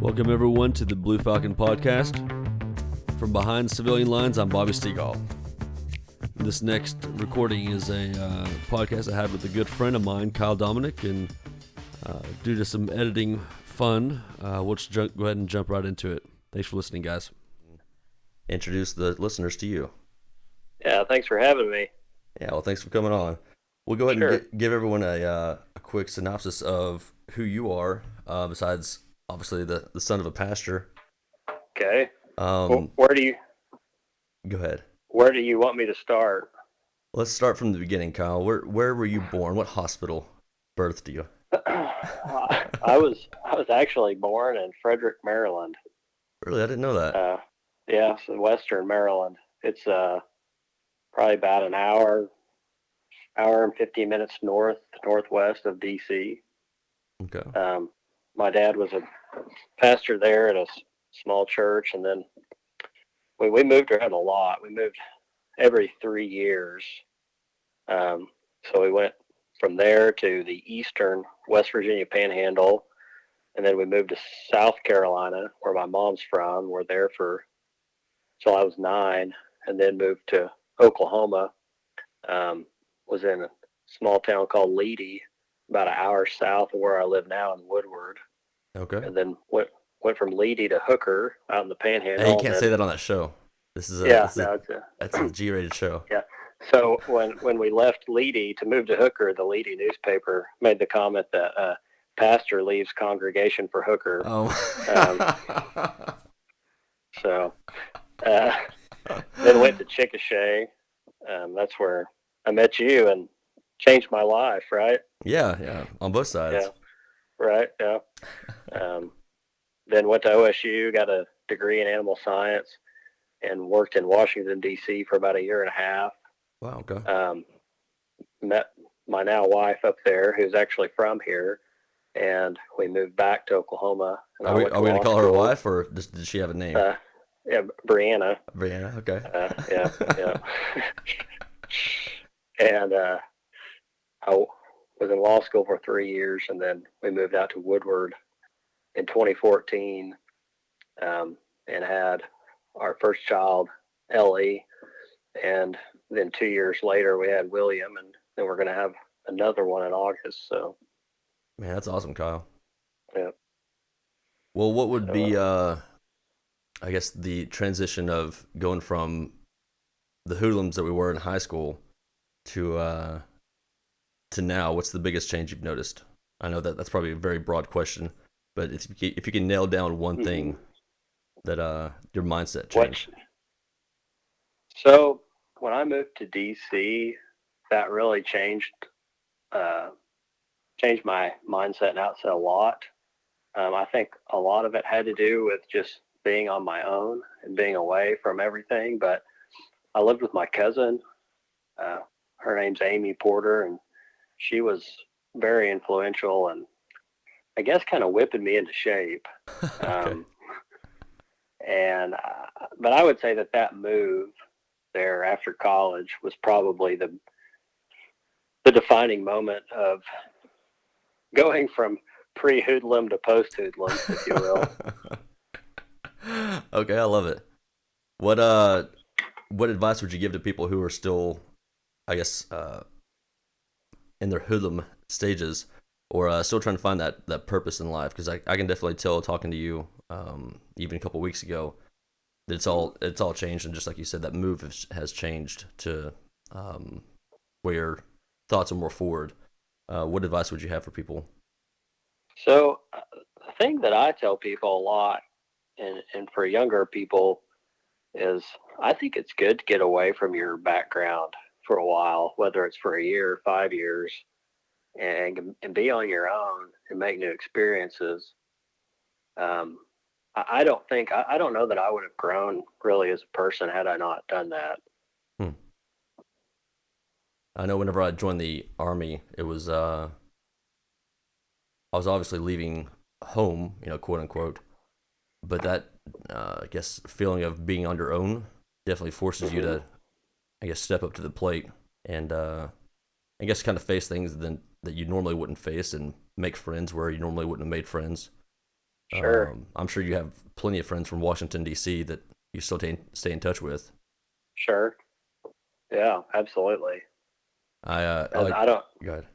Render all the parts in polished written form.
Welcome everyone to the Blue Falcon podcast. From behind civilian lines, I'm Bobby Stegall. This next recording is a podcast I had with a good friend of mine, Kyle Domnick, and due to some editing fun, we'll just go ahead and jump right into it. Thanks for listening, guys. Introduce the listeners to you. Yeah, thanks for having me. Yeah, well, thanks for coming on. We'll go ahead and give everyone a quick synopsis of who you are, besides obviously the son of a pastor. Okay. Go ahead. Where do you want me to start? Let's start from the beginning, Kyle. Where were you born? What hospital birthed you? I was actually born in Frederick, Maryland. Really, I didn't know that. Yeah, so Western Maryland. It's probably about an hour and 15 minutes northwest of D.C. Okay. My dad was a pastor there at a small church, and then we moved around a lot. We moved every 3 years. So we went from there to the eastern West Virginia Panhandle, and then we moved to South Carolina, where my mom's from. We're there till I was 9, and then moved to Oklahoma. Was in a small town called Leedy, about an hour south of where I live now in Woodward. Okay. And then went from Leedy to Hooker out in the Panhandle. Hey, you can't say that on that show. This is that's a G-rated show. Yeah. So when we left Leedy to move to Hooker, the Leedy newspaper made the comment that pastor leaves congregation for Hooker. Oh. Then went to Chickasha. That's where I met you and changed my life, right? Yeah, on both sides. Yeah, right, yeah. Then went to OSU, got a degree in animal science, and worked in Washington, D.C. for about a year and a half. Wow, okay. Met my now wife up there, who's actually from here, and we moved back to Oklahoma. And are we going to call her a wife, or did she have a name? Yeah, Brianna. Brianna, okay. Yeah. And I was in law school for 3 years, and then we moved out to Woodward in 2014, and had our first child, Ellie, and then 2 years later we had William, and then we're going to have another one in August. So, man, that's awesome, Kyle. Yeah. Well, what would be, I guess, the transition of going from the hoodlums that we were in high school to now? What's the biggest change you've noticed? I know that's probably a very broad question, but if you can nail down one thing that your mindset changed. So when I moved to DC, that really changed my mindset and outset a lot. I think a lot of it had to do with just being on my own and being away from everything. But I lived with my cousin. Her name's Amy Porter, and she was very influential and I guess kind of whipping me into shape. Okay. But I would say that move there after college was probably the defining moment of going from pre-hoodlum to post-hoodlum, if you will. Okay, I love it. What advice would you give to people who are still, I guess, in their hoodlum stages, or still trying to find that purpose in life? Because I can definitely tell, talking to you even a couple weeks ago, that it's all changed, and just like you said, that move has changed to where your thoughts are more forward. What advice would you have for people? So the thing that I tell people a lot, and for younger people, is I think it's good to get away from your background for a while, whether it's for a year or 5 years, and be on your own and make new experiences. I don't know that I would have grown really as a person had I not done that. I know whenever I joined the Army, it was I was obviously leaving home, quote unquote, but that I guess feeling of being on your own definitely forces you to, I guess, step up to the plate and I guess kind of face things that you normally wouldn't face, and make friends where you normally wouldn't have made friends. Sure. I'm sure you have plenty of friends from Washington D.C. that you still stay in touch with. Sure. Yeah, absolutely. I And like. I don't, Go ahead.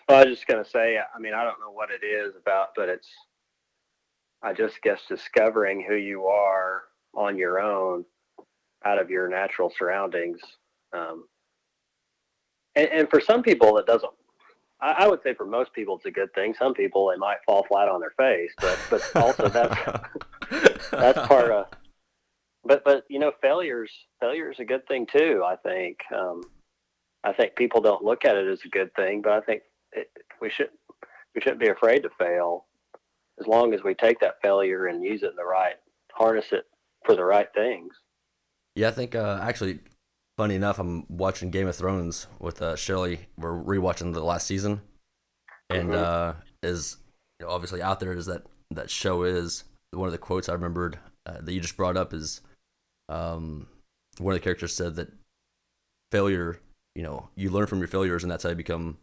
well, I was just going to say, I mean, I don't know what it is about, but I just guess discovering who you are on your own out of your natural surroundings. Um, and for some people, it doesn't. I would say for most people, it's a good thing. Some people, they might fall flat on their face, but also that's part of. But failure is a good thing too. I think people don't look at it as a good thing, but I think it, we should we shouldn't be afraid to fail as long as we take that failure and use it in the right, harness it for the right things. Yeah, I think actually, funny enough, I'm watching Game of Thrones with Shelley. We're rewatching the last season, and Hmm. is obviously out there as that show is. One of the quotes I remembered that you just brought up is um, one of the characters said that failure, you learn from your failures, and that's how you become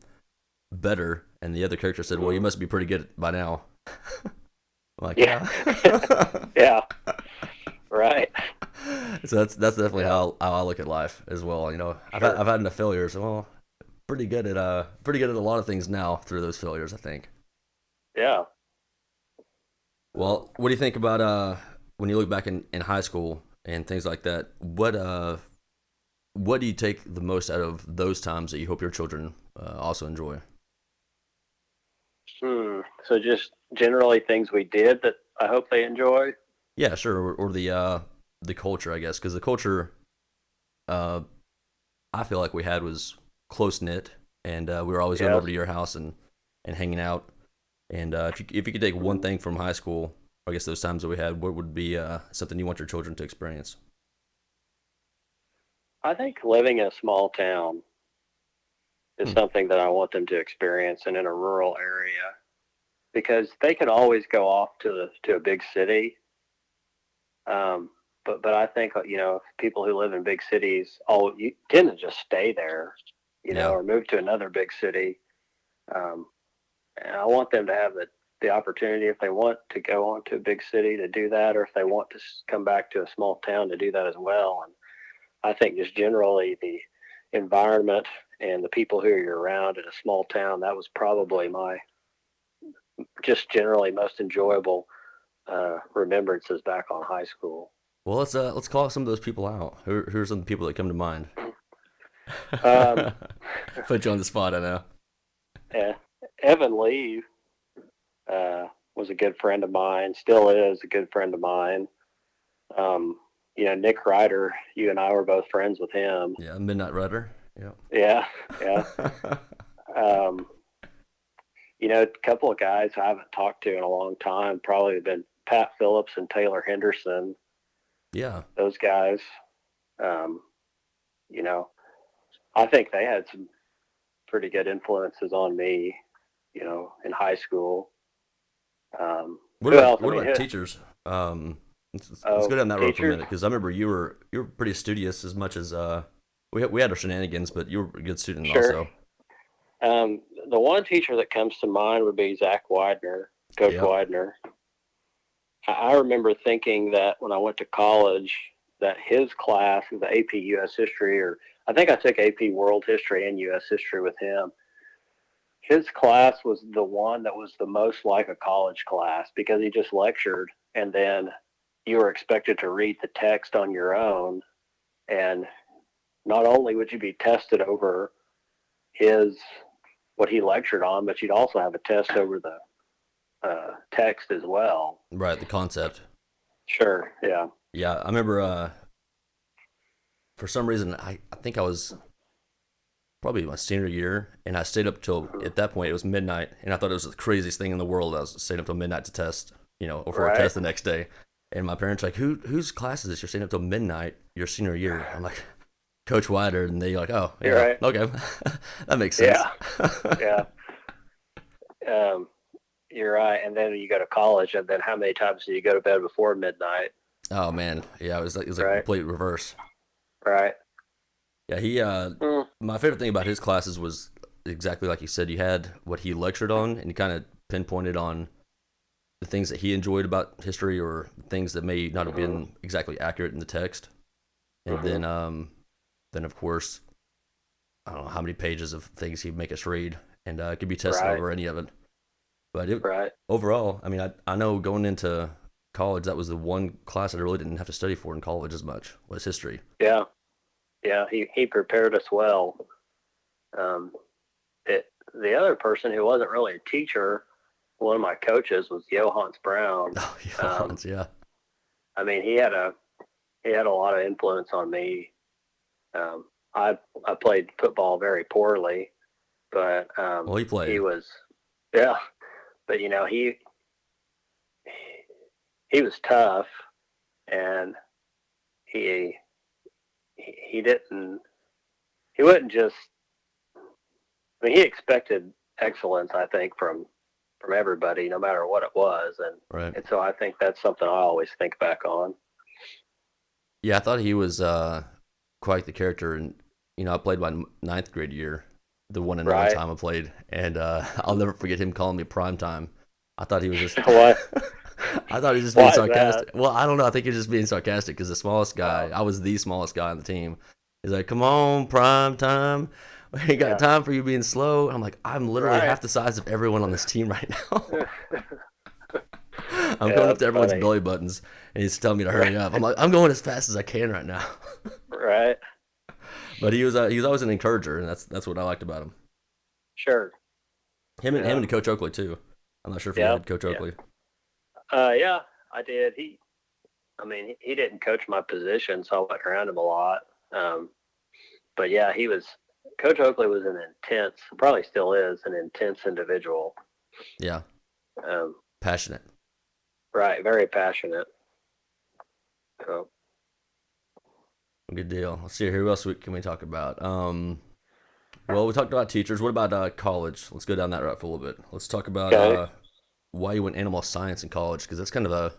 better. And the other character said, "Well, Hmm. you must be pretty good by now." I'm like, Yeah. yeah. Yeah. Right. So that's definitely Yeah. how I look at life as well. Sure. I've had enough failures. Well, pretty good at a lot of things now through those failures, I think. Yeah. Um, Well, what do you think about when you look back in high school and things like that? What do you take the most out of those times that you hope your children also enjoy? so just generally things we did that I hope they enjoy. Yeah, sure. Or the culture, I guess, because the culture uh, I feel like we had was close knit, and we were always going Yes. over to your house and hanging out. And if you could take one Mhm. thing from high school, I guess those times that we had, what would be something you want your children to experience? I think living in a small town is Hmm. something that I want them to experience and in a rural area because they can always go off to a big city. Um, but I think people who live in big cities all you tend to just stay there, Yeah. or move to another big city. Um, and I want them to have the opportunity if they want to go on to a big city to do that, or if they want to come back to a small town to do that as well. And I think just generally the environment and the people who you're around in a small town, that was probably my just generally most enjoyable remembrances back on high school. Well, let's call some of those people out. Who are some people that come to mind? Um, Put you on the spot, I know. yeah, Evan Lee uh, was a good friend of mine, still is a good friend of mine. Um, Nick Ryder, you and I were both friends with him. Yeah, Midnight Rider. Yeah. Yeah, yeah. Um, a couple of guys I haven't talked to in a long time probably have been Pat Phillips and Taylor Henderson. Yeah. Those guys, um, you know, I think they had some pretty good influences on me, in high school. Who else? I What mean, about teachers? Let's go oh, down that road for a teachers? minute because I remember you were pretty studious as much as we had our shenanigans, but you were a good student Sure. also. The one teacher that comes to mind would be Zach Widener, Coach Yep. Widener. I remember thinking that when I went to college, that his class, the AP U.S. History, or I think I took AP World History and U.S. History with him. His class was the one that was the most like a college class because he just lectured, and then you were expected to read the text on your own. And not only would you be tested over his what he lectured on, but you'd also have a test over the text as well. Right, the concept. Sure. Yeah. Yeah, I remember for some reason I think I was probably my senior year and I stayed up till at that point it was midnight and I thought it was the craziest thing in the world. I was staying up till midnight to test, or for a Right. test the next day. And my parents were like, whose class is this? You're staying up till midnight your senior year. I'm like, Coach Wider, and they like, oh You're yeah, right. okay, that makes sense. Yeah. Yeah. Um, you're right. And then you go to college, and then how many times do you go to bed before midnight? Oh man, yeah, it was like a Right. complete reverse. Right. Yeah, he Mm. my favorite thing about his classes was exactly like you said. You had what he lectured on, and you kind of pinpointed on the things that he enjoyed about history, or things that may not have Mm-hmm. been exactly accurate in the text. And Mm-hmm. then of course, I don't know how many pages of things he'd make us read, and it could be tested Right. over any of it. But it, Right. overall, I mean, I know going into college, that was the one class that I really didn't have to study for in college as much, was history. Yeah. Yeah. He prepared us well. Um, the other person who wasn't really a teacher, one of my coaches was Johannes Brown. Oh, Um, yeah, yeah. I mean, he had a lot of influence on me. Um, I played football very poorly, but Well, he he played. was, yeah. But he was tough, and he he didn't he wouldn't just. I mean, he expected excellence. I think from everybody, no matter what it was, Right. and so I think that's something I always think back on. Yeah, I thought he was quite the character, and I played my ninth grade year, the one and only Right? time I played, and I'll never forget him calling me prime time. I thought he was just, Why? I thought he was just being Why is that? sarcastic. Well, I don't know. I think he was just being sarcastic because the smallest guy, Oh, I was the smallest guy on the team. He's like, "Come on, prime time. We ain't got yeah. time for you being slow." And I'm like, "I'm literally Right. half the size of everyone on this team right now." I'm Yeah, going up that's to everyone's funny. belly buttons, and he's telling me to Right. hurry up. I'm like, I'm going as fast as I can right now. Right. But he was always an encourager, and that's what I liked about him. Sure. Him Yeah. and Coach Oakley too. I'm not sure if you Yeah. had Coach Yeah. Oakley. Yeah. I did. I mean, he didn't coach my position, so I went around him a lot. Um, but yeah, Coach Oakley was an intense, probably still is an intense individual. Yeah, Um, passionate. right. Very passionate. So, Good deal. Let's see here. Who else can we talk about? Well, we talked about teachers. What about college? Let's go down that route for a little bit. Let's talk about okay. why you went animal science in college, because that's kind of a.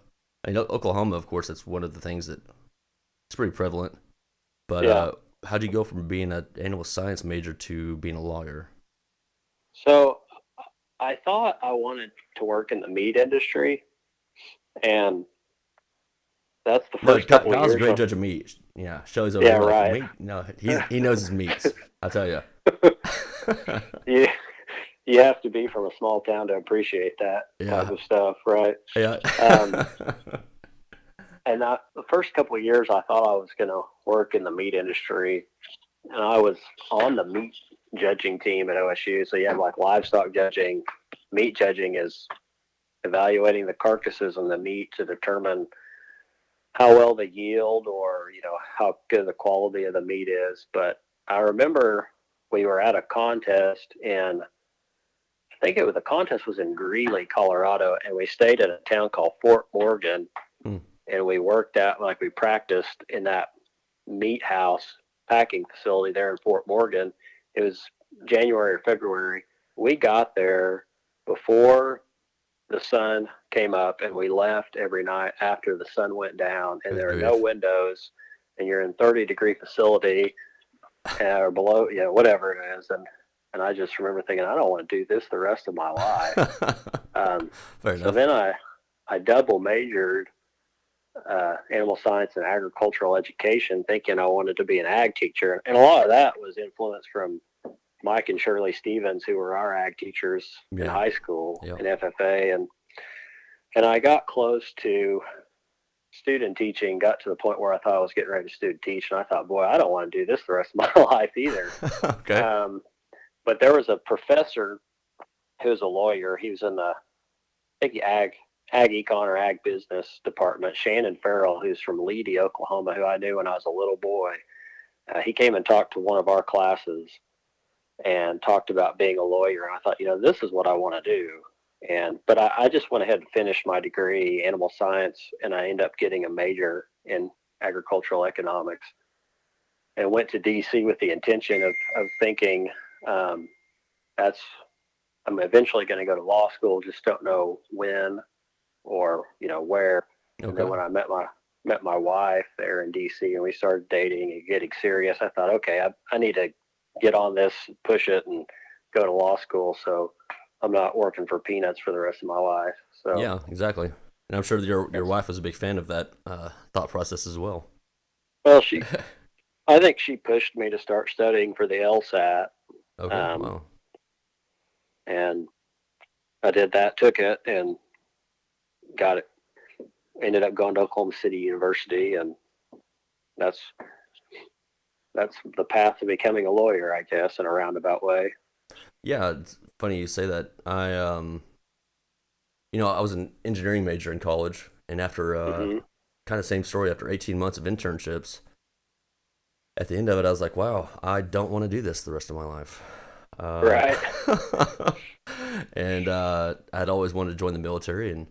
I know Oklahoma, of course, that's one of the things that it's pretty prevalent. But Yeah. how'd you go from being an animal science major to being a lawyer? So I thought I wanted to work in the meat industry, and that's the No, first couple of Kyle's a years great of. judge of meat. Yeah, Shelly's over Yeah. here like Right. meat. No, he knows his meats. I tell you. Yeah. You have to be from a small town to appreciate that type Yeah, of stuff, right? yeah. Um, and the first couple of years, I thought I was going to work in the meat industry, and I was on the meat judging team at OSU. So you have like livestock judging. Meat judging is evaluating the carcasses and the meat to determine how well they yield, or how good the quality of the meat is. But I remember we were at a contest in, I think the contest was in Greeley, Colorado, and we stayed at a town called Fort Morgan, Hmm, and we worked out, like, we practiced in that meat house packing facility there in Fort Morgan. It was January or February. We got there before the sun came up, and we left every night after the sun went down, and good there are no grief. windows, and you're in 30-degree facility, or below, whatever it is. And I just remember thinking, I don't want to do this the rest of my life. Fair So enough. then I double majored, animal science and agricultural education, thinking I wanted to be an ag teacher. And a lot of that was influenced from Mike and Shirley Stevens, who were our ag teachers in Yeah. high school Yep. in FFA. And I got close to student teaching, got to the point where I thought I was getting ready to student teach. And I thought, boy, I don't want to do this the rest of my life either. Okay. Um, but there was a professor who was a lawyer. He was in the, I think, ag econ or ag business department. Shannon Farrell, who's from Leedy, Oklahoma, who I knew when I was a little boy. He came and talked to one of our classes and talked about being a lawyer. And I thought, this is what I want to do. But I just went ahead and finished my degree, animal science, and I ended up getting a major in agricultural economics, and went to DC with the intention of thinking, um, that's I'm eventually going to go to law school, just don't know when or where. And then Okay. when I met my wife there in DC, and we started dating and getting serious, I thought, okay, I need to get on this, push it, and go to law school. So I'm not working for peanuts for the rest of my life. So, Yeah, exactly. And I'm sure that your it's, wife was a big fan of that thought process as well. well, I think she pushed me to start studying for the LSAT. Okay, Um, wow. and I did that, took it, and got it. Ended up going to Oklahoma City University, and that's that's the path to becoming a lawyer, I guess, in a roundabout way. Yeah, it's funny you say that. I was an engineering major in college, and after Hmm. kind of same story, after 18 months of internships, at the end of it, I was like, wow, I don't want to do this the rest of my life. Uh, Right. and I'd always wanted to join the military, and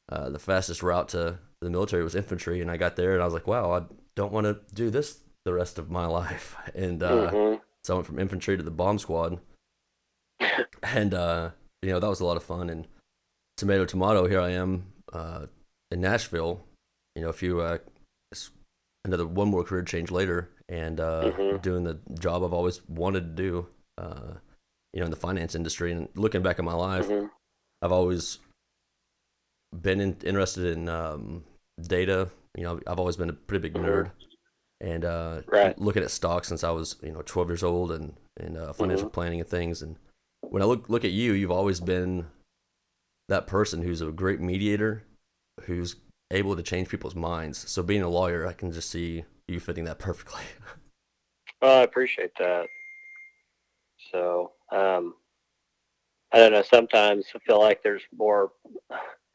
the fastest route to the military was infantry. And I got there, and I was like, wow, I don't want to do this the rest of my life. And Hmm. so I went from infantry to the bomb squad, and that was a lot of fun. And tomato tomato, here I am in Nashville. A few another one more career change later, and Hmm. doing the job I've always wanted to do. Uh, in the finance industry. And looking back at my life, Hmm. I've always been interested in data. I've always been a pretty big Hmm. nerd, and Right. looking at stocks since I was 12 years old, and financial Hmm. planning and things. And when I look at you, you've always been that person who's a great mediator, who's able to change people's minds. So being a lawyer, I can just see you fitting that perfectly. Well, I appreciate that. So, I don't know. Sometimes I feel like there's more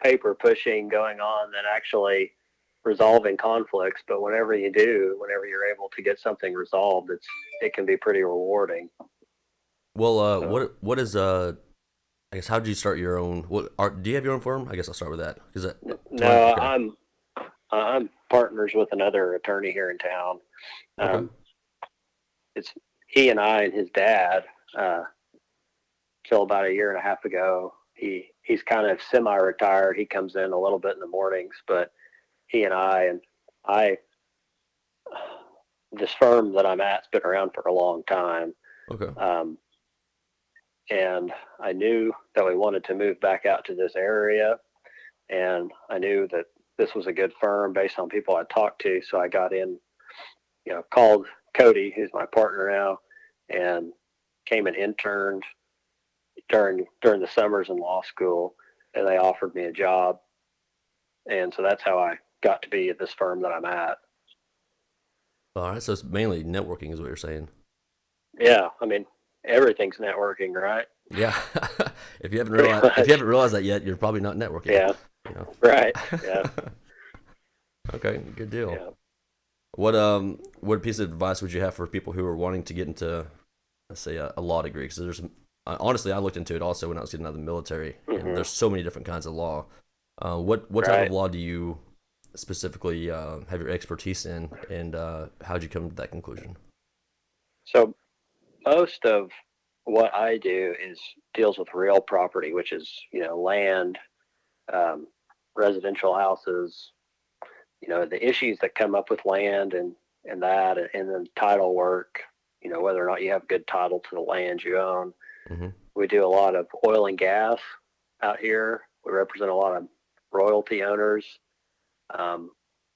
paper pushing going on than actually resolving conflicts. But whenever you're able to get something resolved, it can be pretty rewarding. Well, So, what is I guess how did you start your own? Do you have your own firm? I guess I'll start with that because to my no, okay, I'm partners with another attorney here in town. okay, Um, it's he and I and his dad. Till about a year and a half ago, he's kind of semi-retired. He comes in a little bit in the mornings, but he and I this firm that I'm at's been around for a long time. okay. Um, and I knew that we wanted to move back out to this area, and I knew that this was a good firm based on people I talked to. So I got in, called Cody, who's my partner now, and came and interned during the summers in law school, and they offered me a job, and so that's how I got to be at this firm that I'm at. All right, so it's mainly networking, is what you're saying. Yeah, I mean everything's networking, right? Yeah, Pretty if you much. haven't realized that yet, you're probably not networking. Yeah. You know. Right. Yeah. Okay, good deal. Yeah. What piece of advice would you have for people who are wanting to get into, let's say, a law degree? Because honestly, I looked into it also when I was getting out of the military, and Hmm. there's so many different kinds of law. What type of Right. law do you specifically have your expertise in, and how'd you come to that conclusion? So most of what I do is deals with real property, which is land, um, residential houses, the issues that come up with land and that, and then title work. Whether or not you have good title to the land you own. Hmm. We do a lot of oil and gas out here. We represent a lot of royalty owners, um,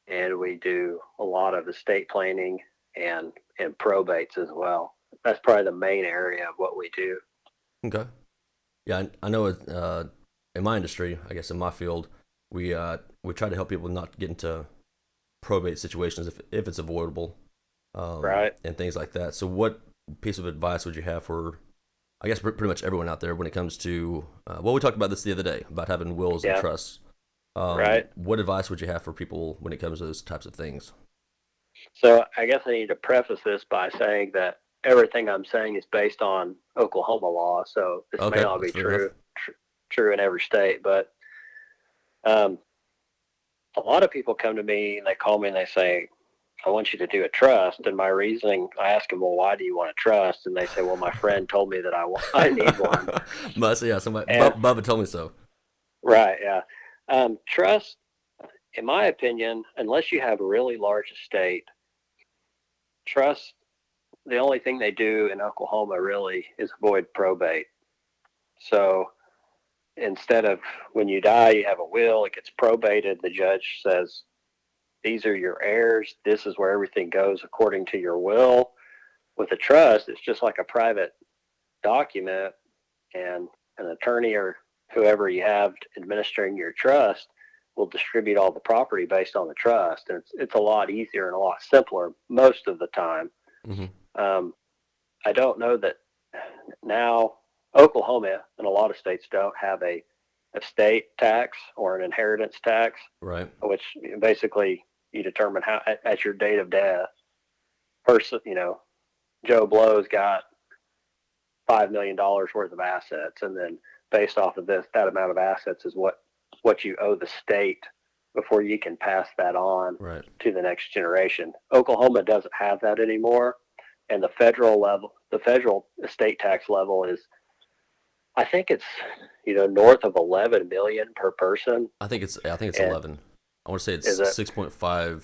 and we do a lot of estate planning and and probates as well. That's probably the main area of what we do. Okay. Yeah, I know it, in my industry, I guess in my field, we try to help people not get into probate situations if it's avoidable, Right? and things like that. So, what piece of advice would you have for, I guess, pretty much everyone out there when it comes to, well, we talked about this the other day about having wills and Yeah. trusts. Right. What advice would you have for people when it comes to those types of things? So I guess I need to preface this by saying that everything I'm saying is based on Oklahoma law. So this may Okay, not that's be fair enough. true in every state, but um, a lot of people come to me and they call me and they say, I want you to do a trust. And my reasoning, I ask them, well, why do you want a trust? And they say, well, my friend told me that I need one. Yeah, somebody, And Bubba told me so. right, yeah. Trust, in my opinion, unless you have a really large estate, trust, the only thing they do in Oklahoma really is avoid probate. So instead of when you die, you have a will, it gets probated. The judge says, these are your heirs. This is where everything goes according to your will. With a trust, it's just like a private document, and an attorney or whoever you have administering your trust will distribute all the property based on the trust. And it's a lot easier and a lot simpler most of the time. Mm-hmm. Um, I don't know that now Oklahoma and a lot of states don't have a estate tax or an inheritance tax, Right. which basically you determine how at your date of death, person, Joe Blow's got $5 million worth of assets, and then based off of that amount of assets is what you owe the state before you can pass that on Right. to the next generation. Oklahoma doesn't have that anymore, and the federal estate tax level is, I think it's north of 11 million per person. I think it's And 11. I want to say is it's it 6.5.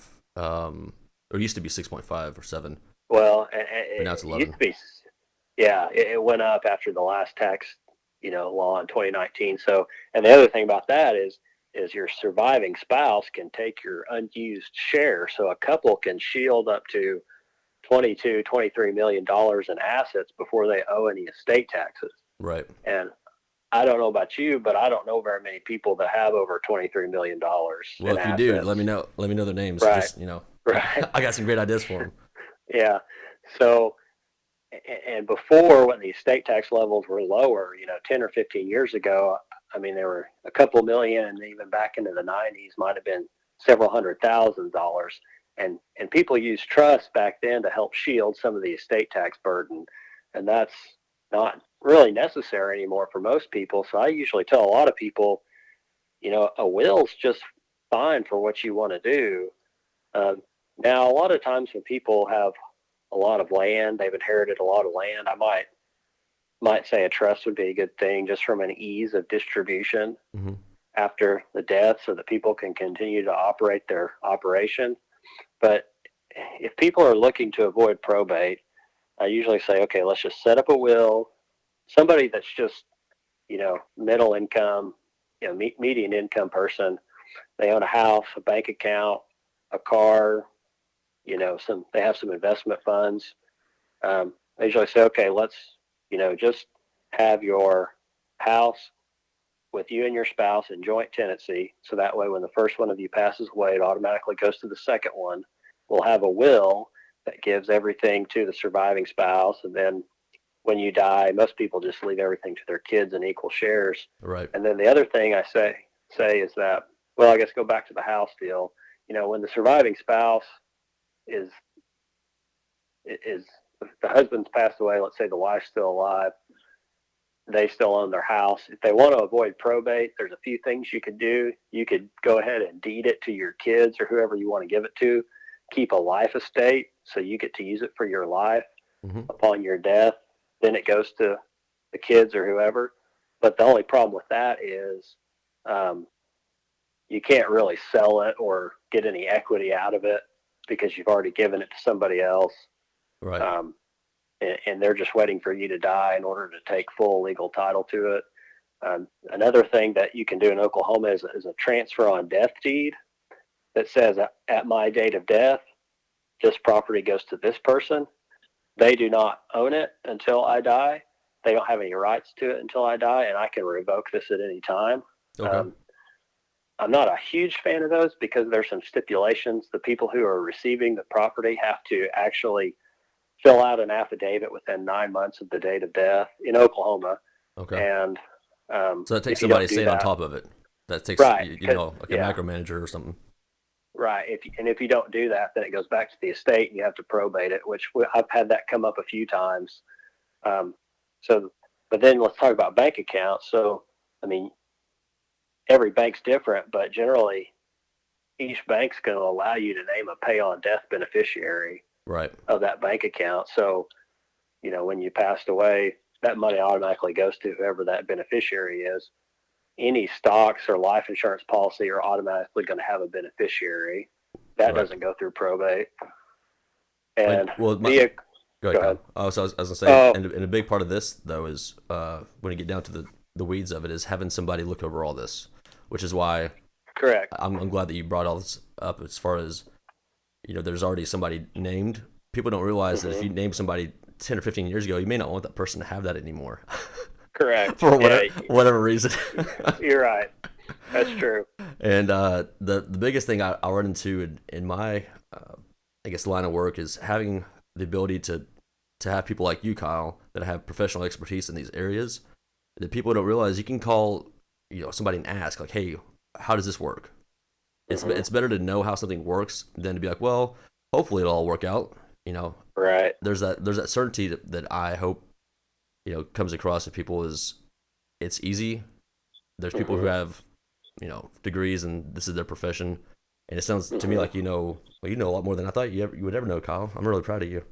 Or it used to be 6.5 or 7, well? but now it's It used 11. to be, yeah. It went up after the last tax law in 2019. So, and the other thing about that is your surviving spouse can take your unused share. So a couple can shield up to 22, $23 million in assets before they owe any estate taxes. Right. And I don't know about you, but I don't know very many people that have over $23 million Well, in if you do, assets. let me know. Let me know their names. Right, Just right, I got some great ideas for them. yeah. So, and before, when the estate tax levels were lower, 10 or 15 years ago, I mean, there were a couple million, and even back into the 90s, might have been several $100,000. And people used trust back then to help shield some of the estate tax burden. And that's not really necessary anymore for most people. So I usually tell a lot of people, a will's just fine for what you want to do. Um, Now, a lot of times when people have a lot of land, they've inherited a lot of land, I might say a trust would be a good thing just from an ease of distribution Mm-hmm. after the death so that people can continue to operate their operation. But if people are looking to avoid probate, I usually say, okay, let's just set up a will. Somebody that's just, middle income, median income person, they own a house, a bank account, a car, they have some investment funds. I usually say, okay, let's, just have your house with you and your spouse in joint tenancy. So that way, when the first one of you passes away, it automatically goes to the second one. We'll have a will that gives everything to the surviving spouse. And then when you die, most people just leave everything to their kids in equal shares. Right. And then the other thing I say is that, well, I guess go back to the house deal. When the surviving spouse is is the husband's passed away, let's say the wife's still alive, they still own their house. If they want to avoid probate, there's a few things you could do. You could go ahead and deed it to your kids or whoever you want to give it to. Keep a life estate so you get to use it for your life Mm-hmm. upon your death. Then it goes to the kids or whoever. But the only problem with that is um, you can't really sell it or get any equity out of it because you've already given it to somebody else. Right. Um, and they're just waiting for you to die in order to take full legal title to it. Another thing that you can do in Oklahoma is a transfer on death deed that says at my date of death, this property goes to this person. They do not own it until I die. They don't have any rights to it until I die, and I can revoke this at any time. Okay. Um, I'm not a huge fan of those because there's some stipulations. The people who are receiving the property have to actually fill out an affidavit within 9 months of the date of death in Oklahoma. Okay. And So that takes if you somebody don't do staying on that, top of it. That takes right? Because like a yeah, micromanager or something. right. If you don't do that, then it goes back to the estate, and you have to probate it. Which I've had that come up a few times. Um, so, but then let's talk about bank accounts. So, I mean, every bank's different, but generally, each bank's going to allow you to name a pay on death beneficiary Right. of that bank account. So, when you passed away, that money automatically goes to whoever that beneficiary is. Any stocks or life insurance policy are automatically going to have a beneficiary. That Right. doesn't go through probate. Like, And well, via, go ahead, go Kyle. ahead. I was gonna say, Oh, and a big part of this though is when you get down to the the weeds of it is having somebody look over all this, which is why Correct. I'm glad that you brought all this up. As far as there's already somebody named. People don't realize that if Hmm. you name somebody 10 or 15 years ago, you may not want that person to have that anymore Correct. for Yeah, whatever reason. you're right. That's true. And the biggest thing I run into in my I guess line of work is having the ability to have people like you, Kyle, that have professional expertise in these areas that people don't realize. You can call somebody and ask like, hey, how does this work? Hmm. It's better to know how something works than to be like, well, hopefully it'll all work out. Right. There's that certainty that I hope comes across to people is it's easy. There's people who Hmm. have degrees and this is their profession, and it sounds to me Hmm. like well, you know a lot more than I thought you would ever know, Kyle. I'm really proud of you.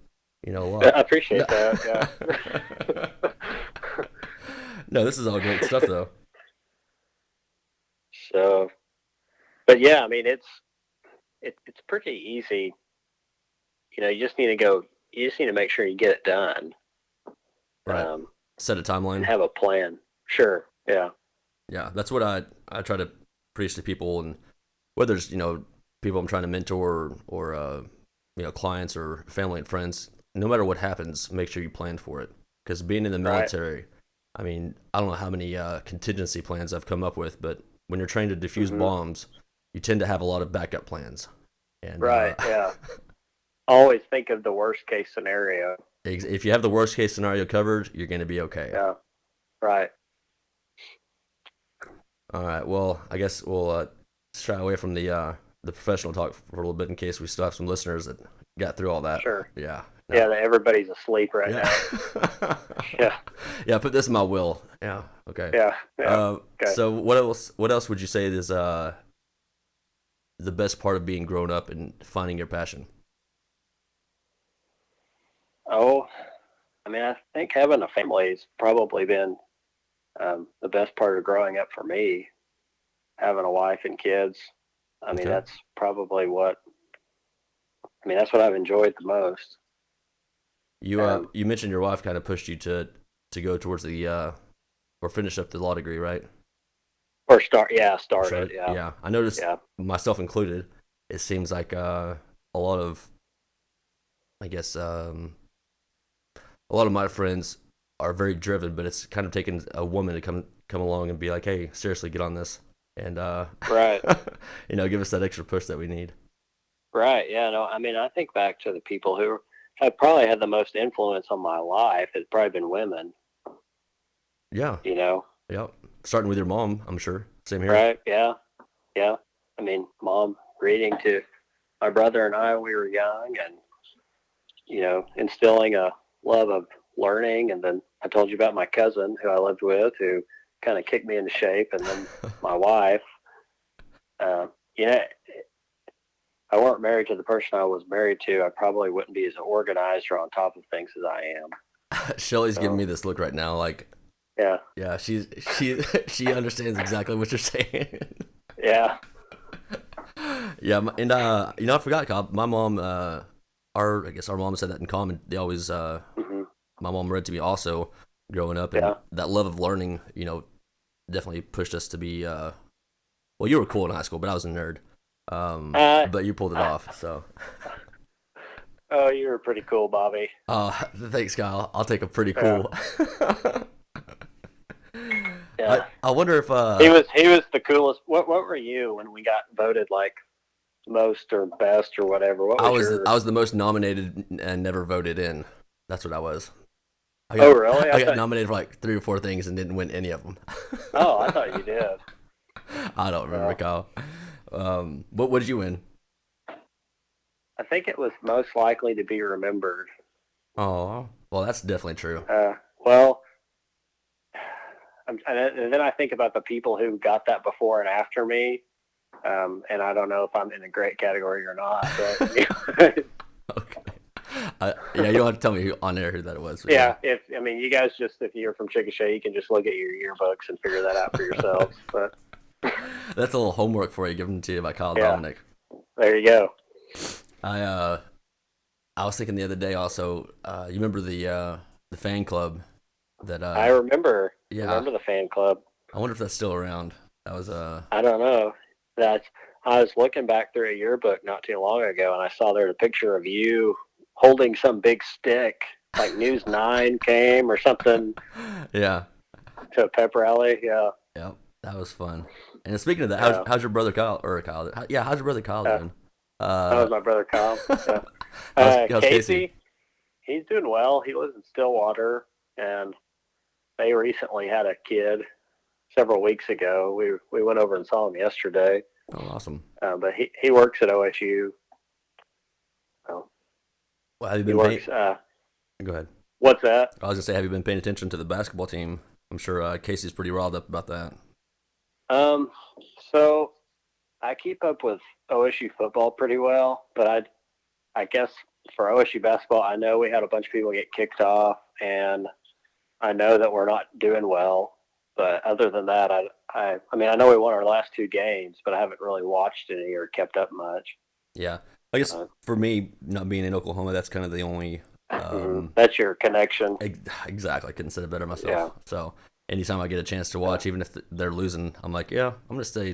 You know a I lot. appreciate that. Yeah. No, this is all great stuff though. So, but yeah, I mean, it's pretty easy. You just need to go. You just need to make sure you get it done, Right. Set a and timeline. have a plan. Sure. Yeah. Yeah, that's what I try to preach to people, and whether it's people I'm trying to mentor or clients or family and friends. No matter what happens, make sure you plan for it. Because being in the Right. military, I mean, I don't know how many contingency plans I've come up with, but when you're trained to defuse Hmm. bombs, you tend to have a lot of backup plans. And Right. Yeah. Always think of the worst case scenario. if you have the worst case scenario covered, you're going to be okay. Yeah. Right. All right. Well, I guess we'll shy away from the professional talk for a little bit in case we still have some listeners that got through all that. Sure. Yeah. No. Yeah. Everybody's asleep right Yeah. now. Yeah. Yeah. Put this in my will. Yeah. Okay. Yeah. Yeah. Okay. So what else would you say is the best part of being grown up and finding your passion? Oh, I mean, I think having a family has probably been the best part of growing up for me. Having a wife and kids. I mean, Okay. that's probably what. I mean, that's what I've enjoyed the most. Um, You mentioned your wife kind of pushed you to go towards the or finish up the law degree, right? or start. Yeah. Or Start it. started. Yeah. Yeah. I noticed Yeah. myself included. It seems like a lot of I guess a lot of my friends are very driven, but it's kind of taken a woman to come along and be like, hey, seriously, get on this, and Right. give us that extra push that we need. Right. Yeah. No. I mean, I think back to the people who have probably had the most influence on my life. It's probably been women. Yeah, You know. yeah. Starting with your mom, I'm sure. Same here. Right. Yeah. Yeah. I mean, mom reading to my brother and I when we were young, and instilling a love of learning. And then I told you about my cousin who I lived with, who kind of kicked me into shape, and then my wife. Uh, yeah, I weren't married to the person I was married to, I probably wouldn't be as organized or on top of things as I am. Shelly's giving So me this look right now, like, yeah, yeah, she she understands exactly what you're saying. yeah, Yeah, and I forgot, Cobb. My mom, I guess our mom said that in common. They always, hmm, my mom read to me also growing up, and yeah. that love of learning, definitely pushed us to be. Well, you were cool in high school, but I was a nerd. Uh, But you pulled it off. So, oh, you were pretty cool, Bobby. thanks, Kyle. I'll take a pretty Yeah, cool. I yeah. I wonder if He was the coolest. What were you when we got voted like most or best or whatever? What I was was your? I was the most nominated and never voted in. That's what I was. I Oh, got really? I got nominated for like 3 or 4 things and didn't win any of them. I thought you did. I don't remember, Well, Kyle. What did you win? I think it was most likely to be remembered. Oh, well, that's definitely true. Well, and then I think about the people who got that before and after me, and I don't know if I'm in a great category or not. But Okay. Yeah, you don't have to tell me on air who that was. But yeah, you guys if you're from Chickasha, you can just look at your yearbooks and figure that out for yourselves. But That's a little homework for you, given to you by Kyle yeah, Domnick. there you go. I uh, I was thinking the other day also. You remember the fan club that I remember. Yeah, Remember the fan club? I wonder if that's still around. That was I don't know. That's I was looking back through a yearbook not too long ago, and I saw there a picture of you holding some big stick, like News 9 came or something yeah, to a pep rally. Yeah, yeah, that was fun. And speaking of that, yeah. how's your brother Kyle or Kyle? Yeah, how's your brother Kyle Uh, doing? that Uh, was my brother Kyle. Yeah. how's Casey? Casey, he's doing well. He lives in Stillwater, and they recently had a kid several weeks ago. We went over and saw him yesterday, Oh, awesome. but he works at OSU. Well, Well, have you he been paying? works. Go ahead. What's that? I was gonna say, have you been paying attention to the basketball team? I'm sure Casey's pretty riled up about that. Um, so I keep up with OSU football pretty well, but I guess for OSU basketball, I know we had a bunch of people get kicked off, and I know that we're not doing well. But other than that, I mean, I know we won our last two games, but I haven't really watched any or kept up much. Yeah, I guess Uh, for me, not being in Oklahoma, that's kind of the only. that's your connection. Exactly, I couldn't say it better Yeah, myself. So anytime I get a chance to watch, even if they're losing, I'm like, yeah, I'm gonna stay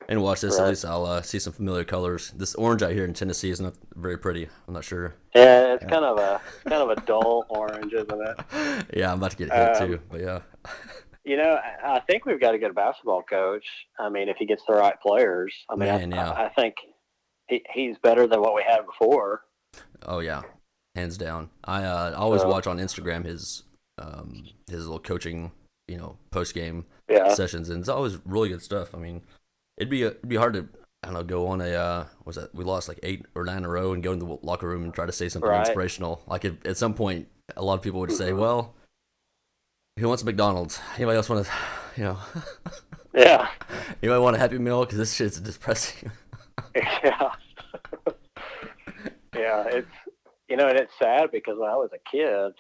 and watch this. At right. least I'll see some familiar colors. This orange out here in Tennessee is not very pretty. I'm not sure. Yeah, Yeah, it's kind of a dull orange, isn't it? yeah, I'm about to get hit Um, too. But yeah, I think we've got a good basketball coach. I mean, if he gets the right players, I mean, man, yeah, I think he's better than what we had before. oh yeah, hands down. I always So watch on Instagram his little coaching, post game yeah, sessions, and it's always really good stuff. I mean, it'd be hard to, I don't know, go on a was that we lost like 8 or 9 in a row and go in the locker room and try to say something right. inspirational. Like at some point, a lot of people would say, Hmm. "Well, who wants McDonald's? Anybody else want to, you know, Yeah, anybody want a Happy Meal? Because this shit's depressing." yeah, yeah. It's and it's sad because when I was a kid,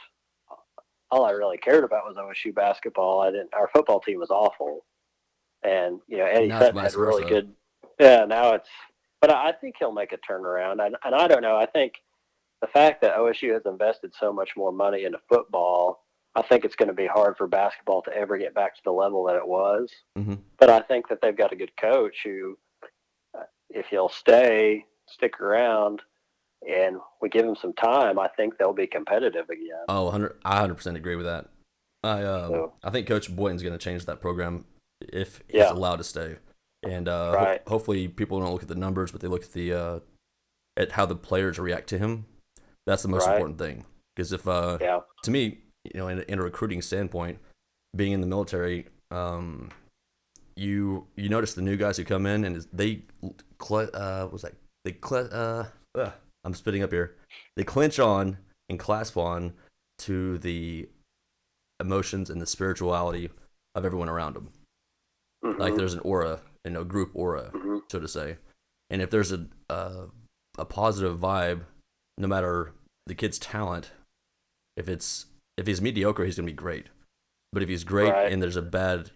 all I really cared about was OSU basketball. I didn't. Our football team was awful, and Eddie Now it's Sutton vice had really versa. good. Yeah, now it's. But I think he'll make a turnaround, and I don't know. I think the fact that OSU has invested so much more money into football, I think it's going to be hard for basketball to ever get back to the level that it was. Hmm. But I think that they've got a good coach who, if he'll stick around, and we give him some time, I think they'll be competitive again. Oh, 100, I 100% agree with that. So I think Coach Boynton's going to change that program if he's yeah, allowed to stay, and right, hopefully people don't look at the numbers, but they look at the at how the players react to him. That's the most right, important thing. Because if yeah, to me, in a recruiting standpoint, being in the military, you notice the new guys who come in and was that they I'm spitting up here. They clinch on and clasp on to the emotions and the spirituality of everyone around them. Like hmm there's an aura, group aura, hmm so to say. And if there's a positive vibe, no matter the kid's talent, if he's mediocre, he's gonna be great. But if he's great right, and there's a bad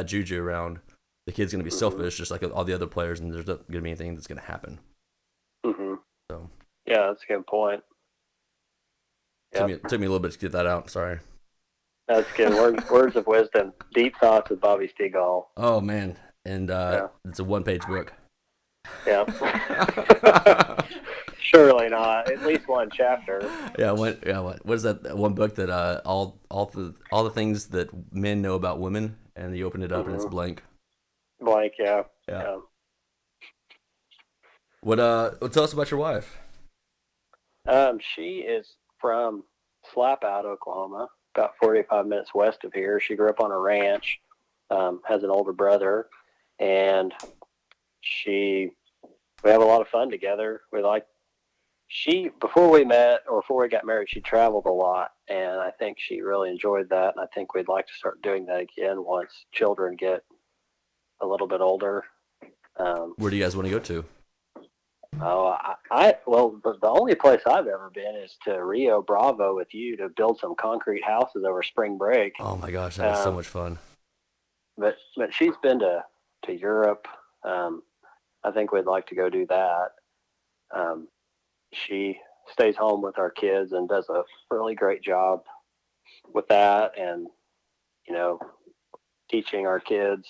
juju around, the kid's gonna be hmm selfish, just like all the other players, and there's not gonna be anything that's gonna happen. hmm So yeah, that's a good point. Yep, it took me a little bit to get that out. Sorry. that's good. Words of wisdom, deep thoughts with Bobby Stegall. Oh man, and Yeah, it's a one-page book. yeah. Surely not. At least one chapter. What is that one book that all the things that men know about women, and you open it up and it's Hmm. blank. Blank. Yeah, Yeah. yeah. Tell us about your wife. She is from Slapout, Oklahoma, about 45 minutes west of here. She grew up on a ranch, has an older brother, and she we have a lot of fun together. Before we met or before we got married, she traveled a lot, and I think she really enjoyed that. And I think we'd like to start doing that again once children get a little bit older. Um, Where do you guys want to go to? well, the only place I've ever been is to Rio Bravo with you to build some concrete houses over spring break. Oh my gosh, that was so Um, much fun. but she's been to Europe. Um, I think we'd like to go do that. Um, she stays home with our kids and does a really great job with that. And you know, teaching our kids.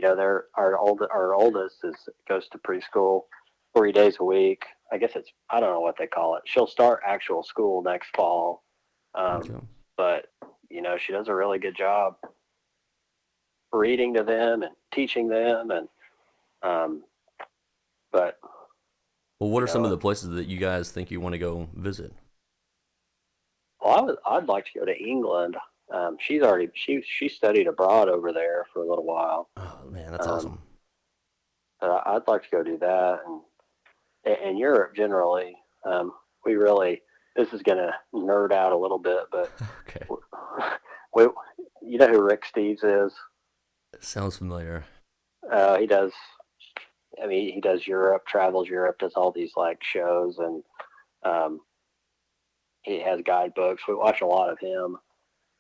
Our oldest goes to preschool 3 days a week. I guess I don't know what they call it. She'll start actual school next fall, Okay. but she does a really good job reading to them and teaching them, and but Well, what you are some of know, the places that you guys think you want to go visit? well, I'd like to go to England. She studied abroad over there for a little while. Oh man, that's Um, awesome. but I'd like to go do that, and Europe generally. We really This is going to nerd out a little bit, but Okay, we you know who Rick Steves is? it sounds familiar. He does. I mean, he does Europe, travels Europe, does all these like shows, and um, he has guidebooks. We watch a lot of him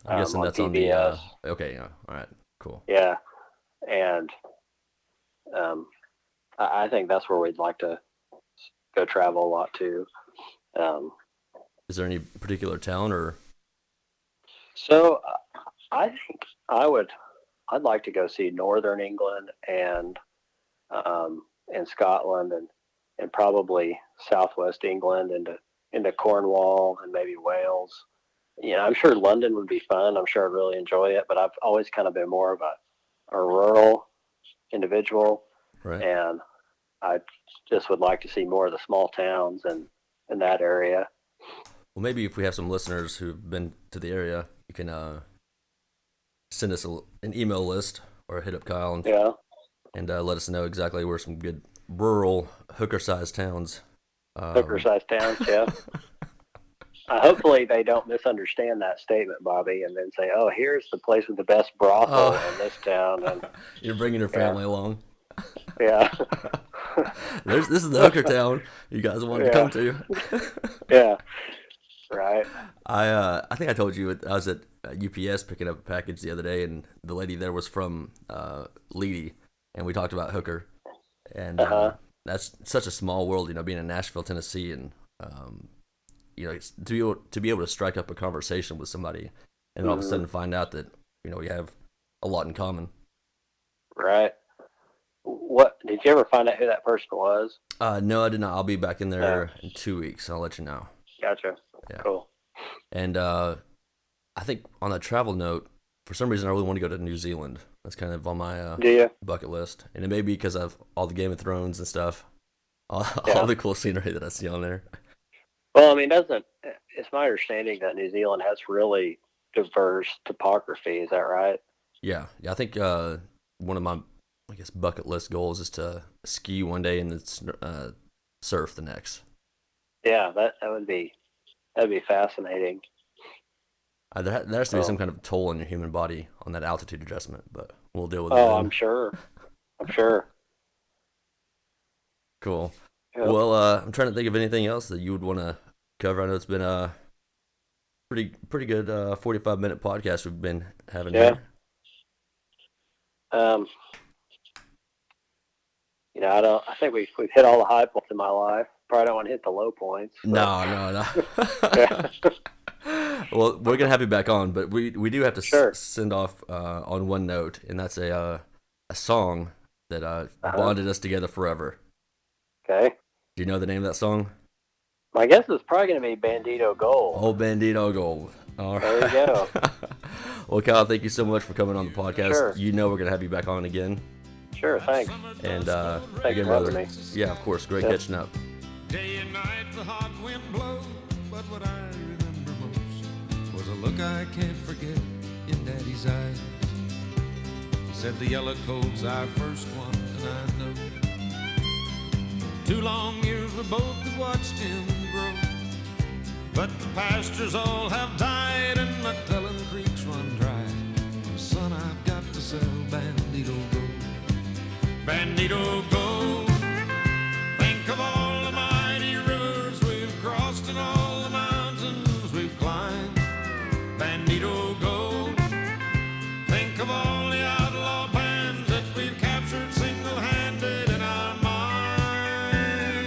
I'm guessing on that's on the. PBS. Okay, yeah, all right, cool. Yeah, and um, I think that's where we'd like to go travel a lot too. Um, Is there any particular town or? so I think I'd like to go see Northern England and Scotland and probably Southwest England into Cornwall and maybe Wales. I'm sure London would be fun. I'm sure I'd really enjoy it, but I've always kind of been more of a rural individual, Right. and I just would like to see more of the small towns and in that area. Well, maybe if we have some listeners who've been to the area, you can send us an email list or hit up Kyle Yeah, and let us know exactly where some good rural hooker-sized towns. hooker-sized towns. Yeah. Hopefully they don't misunderstand that statement, Bobby, and then say, "Oh, here's the place with the best brothel in this town." And You're bringing your yeah, family along. yeah, This is the hooker town you guys wanted to yeah, come to. yeah. Right. I think I told you I was at UPS picking up a package the other day, and the lady there was from Leedy, and we talked about hooker, and that's such a small world, being in Nashville, Tennessee, and to be able to strike up a conversation with somebody, and all of a Mm-hmm. sudden find out that we have a lot in common. Right. What did you ever find out who that person was? No, I did not. I'll be back in No. there in 2 weeks. I'll let you know. Gotcha. Yeah. Cool. And I think on a travel note, for some reason, I really want to go to New Zealand. That's kind of on my Do you? bucket list, and it may be because of all the Game of Thrones and stuff, all Yeah. the cool scenery that I see on there. Well, I mean, it's my understanding that New Zealand has really diverse topography. Is that right? Yeah. I think one of my, I guess, bucket list goals is to ski one day and then surf the next. Yeah, that'd be fascinating. There has to be some Oh, kind of toll on your human body on that altitude adjustment, but we'll deal with it oh, then. I'm sure. I'm sure. Cool. Yep. Well, I'm trying to think of anything else that you would want to cover. I know it's been a pretty good 45-minute podcast we've been having Yeah. here. I think we've hit all the high points in my life. Probably don't want to hit the low points. So. No. Yeah. Well, we're gonna have you back on, but we do have to Sure. send off on one note, and that's a song that Uh-huh. bonded us together forever. Okay. Do you know the name of that song? My guess is probably going to be Bandito Gold. Oh, Bandito Gold. All right. There you go. Well, Kyle, thank you so much for coming on the podcast. Sure. We're gonna have you back on again. Sure. Thanks. And Thanks again, for having brother. me. Yeah, of course. Great Yep. catching up. Day and night the hot wind blows, but what I remember most was a look I can't forget in Daddy's eyes. He said the yellow coat's our first one, and I know 2 long years we both have watched him grow. But the pastures all have died and McClellan creeks run dry. Son, I've got to sell Bandito Gold. Bandito Gold. Think of all the mighty rivers we've crossed and all the mountains we've climbed. Bandito Gold. Think of all the outlaw bands that we've captured single-handed in our mind.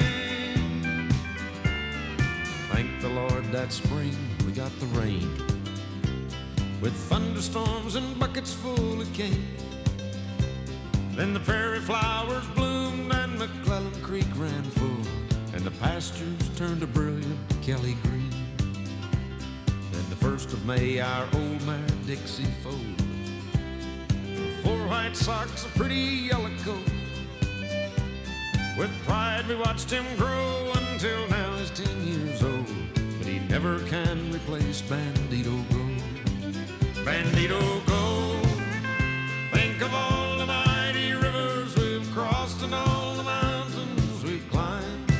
Thank the Lord that spring we got the rain. with thunderstorms and buckets full of cane. Then the prairie flowers bloomed and McClellan Creek ran full, and the pastures turned a brilliant Kelly green. Then the 1st of May our old mare Dixie foaled, 4 white socks, a pretty yellow coat. With pride we watched him grow until now he's 10 years old, but he never can replace Bandito Gold. Bandito Gold, think of all the mighty rivers we've crossed and all the mountains we've climbed.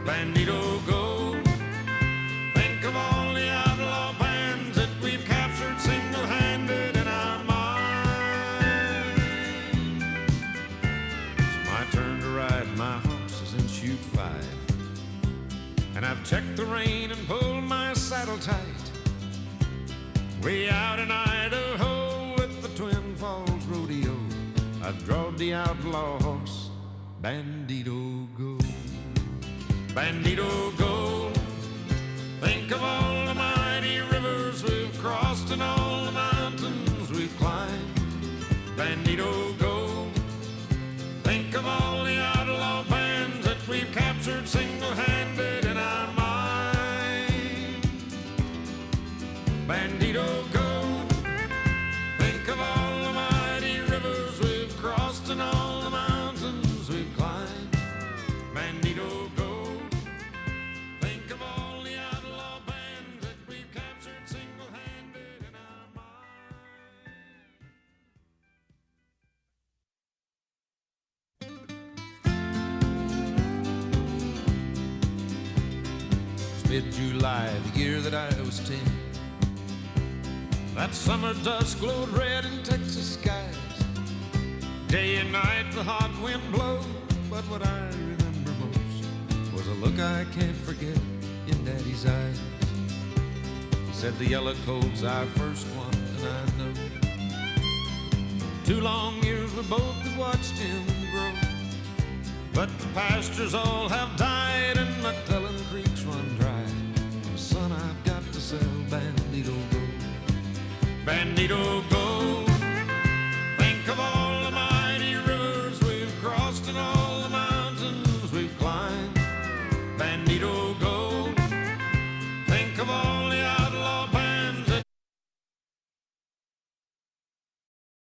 Bandito Gold, think of all the outlaw bands that we've captured single-handed in our mind. It's my turn to ride my horses and shoot 5, and I've checked the rein and pulled my saddle tight. Way out in Idaho at the Twin Falls Rodeo, I've drawed the outlaw horse, Bandito Gold. Bandito Gold, think of all the mighty rivers we've crossed and all the mountains we've climbed. Bandito Gold, think of all the outlaw bands that we've captured single-handed in our mind. Bandito Gold, think of all the mighty rivers we've crossed and all the mountains we've climbed. Bandito Gold, think of all the outlaw bands that we've captured single-handed in our mind. It's mid-July, the year that I was 10. That summer dust glowed red in Texas skies. Day and night the hot wind blowed, but what I remember most was a look I can't forget in Daddy's eyes. He said the yellow coat's our first one, and I know 2 long years we both have watched him grow. But the pastures all have died and McClellan Creek's run dry. Son, I've got to sell Bandito Gold. Bandito Gold.